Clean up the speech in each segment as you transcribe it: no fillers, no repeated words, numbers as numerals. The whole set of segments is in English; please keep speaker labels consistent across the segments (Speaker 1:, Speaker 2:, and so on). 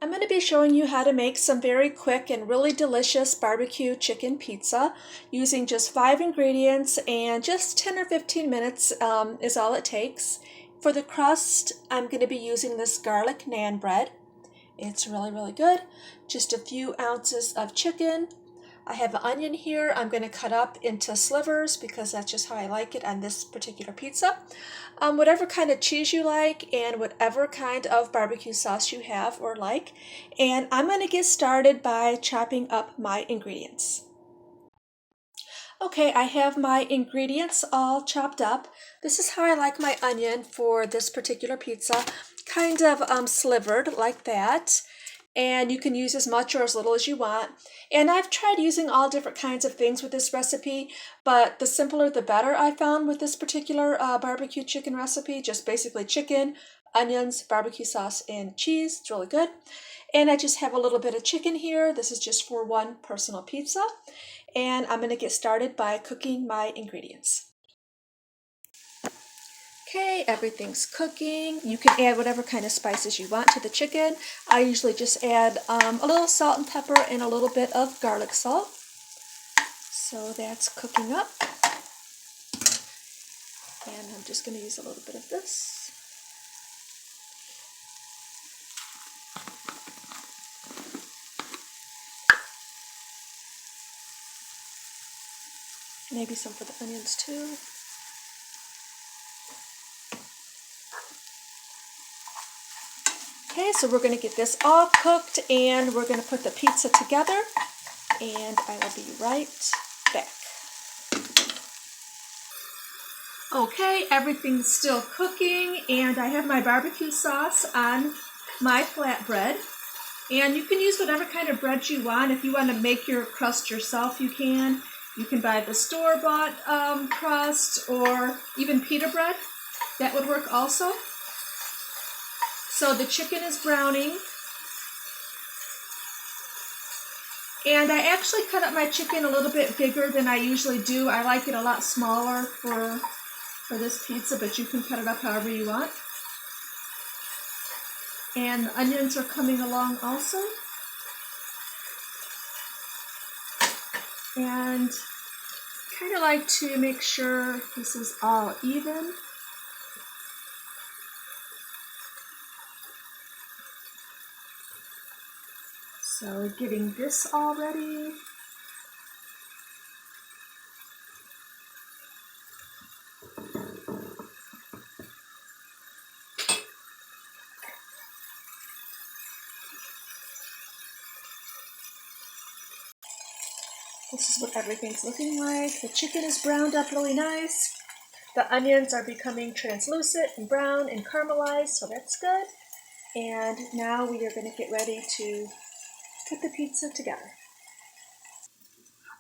Speaker 1: I'm going to be showing you how to make some very quick and really delicious barbecue chicken pizza using just 5 ingredients, and just 10 or 15 minutes is all it takes. For the crust, I'm going to be using this garlic naan bread. It's really good. Just a few ounces of chicken. I have an onion here. I'm going to cut up into slivers because that's just how I like it on this particular pizza. Whatever kind of cheese you like and whatever kind of barbecue sauce you have or like. And I'm going to get started by chopping up my ingredients. Okay, I have my ingredients all chopped up. This is how I like my onion for this particular pizza. Kind of slivered like that. And you can use as much or as little as you want. And I've tried using all different kinds of things with this recipe, but the simpler the better I found with this particular barbecue chicken recipe. Just basically chicken, onions, barbecue sauce, and cheese. It's really good. And I just have a little bit of chicken here. This is just for one personal pizza. And I'm going to get started by cooking my ingredients. Okay, everything's cooking. You can add whatever kind of spices you want to the chicken. I usually just add a little salt and pepper and a little bit of garlic salt. So that's cooking up. And I'm just going to use a little bit of this. Maybe some for the onions too. Okay, so we're going to get this all cooked and we're going to put the pizza together, and I will be right back. Okay, everything's still cooking and I have my barbecue sauce on my flatbread. And you can use whatever kind of bread you want. If you want to make your crust yourself, you can. You can buy the store-bought crust or even pita bread. That would work also. So the chicken is browning. And I actually cut up my chicken a little bit bigger than I usually do. I like it a lot smaller for this pizza, but you can cut it up however you want. And the onions are coming along also. And kind of like to make sure this is all even. So getting this all ready. This is what everything's looking like. The chicken is browned up really nice. The onions are becoming translucent and brown and caramelized, so that's good. And now we are going to get ready to put the pizza together.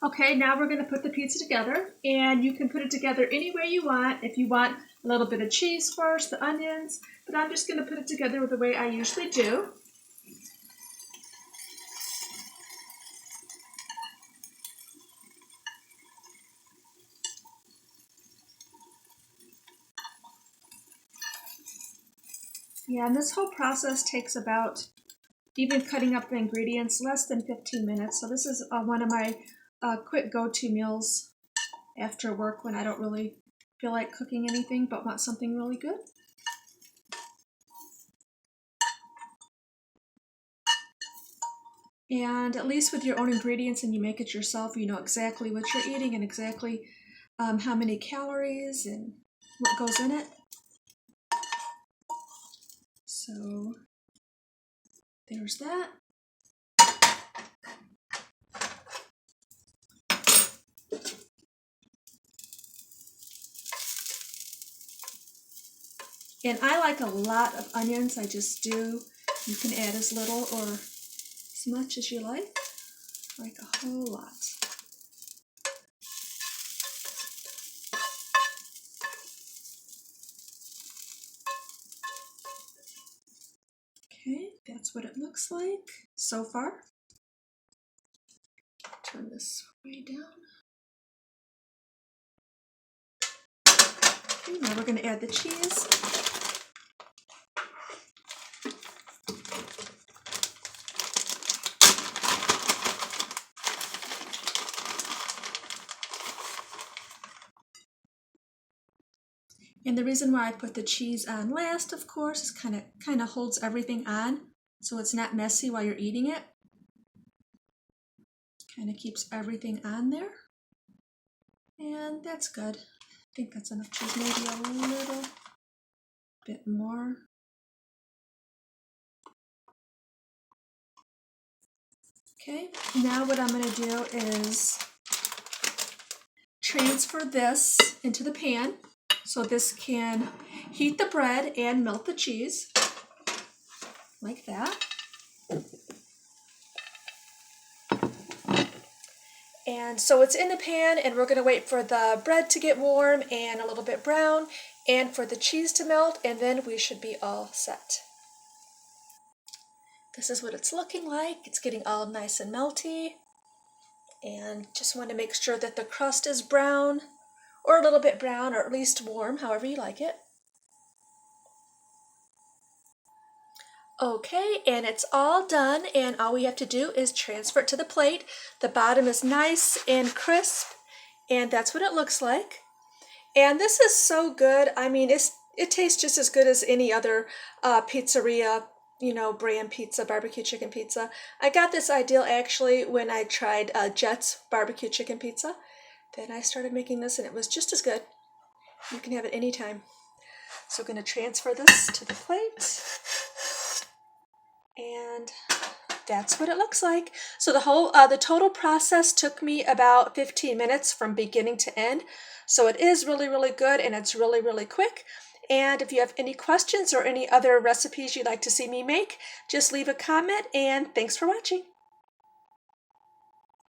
Speaker 1: Okay, now we're going to put the pizza together, and you can put it together any way you want. If you want a little bit of cheese first, the onions, but I'm just going to put it together the way I usually do. Yeah, and this whole process takes about, even cutting up the ingredients, less than 15 minutes. So this is one of my quick go-to meals after work when I don't really feel like cooking anything but want something really good. And at least with your own ingredients and you make it yourself, you know exactly what you're eating and exactly how many calories and what goes in it. So there's that. And I like a lot of onions, I just do. You can add as little or as much as you like a whole lot. Okay, that's what it looks like so far. Turn this way down. Okay, now we're going to add the cheese. And the reason why I put the cheese on last, of course, is kind of holds everything on, so it's not messy while you're eating it. Kind of keeps everything on there. And that's good. I think that's enough cheese, maybe a little bit more. Okay, now what I'm going to do is transfer this into the pan so this can heat the bread and melt the cheese, like that. And so it's in the pan, and we're going to wait for the bread to get warm and a little bit brown and for the cheese to melt, and then we should be all set. This is what it's looking like. It's getting all nice and melty. And just want to make sure that the crust is brown, or a little bit brown, or at least warm, however you like it. Okay, and it's all done, and all we have to do is transfer it to the plate. The bottom is nice and crisp, and that's what it looks like. And this is so good. I mean, it tastes just as good as any other pizzeria, brand pizza, barbecue chicken pizza. I got this idea actually when I tried Jet's barbecue chicken pizza. Then I started making this, and it was just as good. You can have it anytime. So I'm going to transfer this to the plate. And that's what it looks like. So the total process took me about 15 minutes from beginning to end. So it is really, really good, and it's really, really quick. And if you have any questions or any other recipes you'd like to see me make, just leave a comment, and thanks for watching.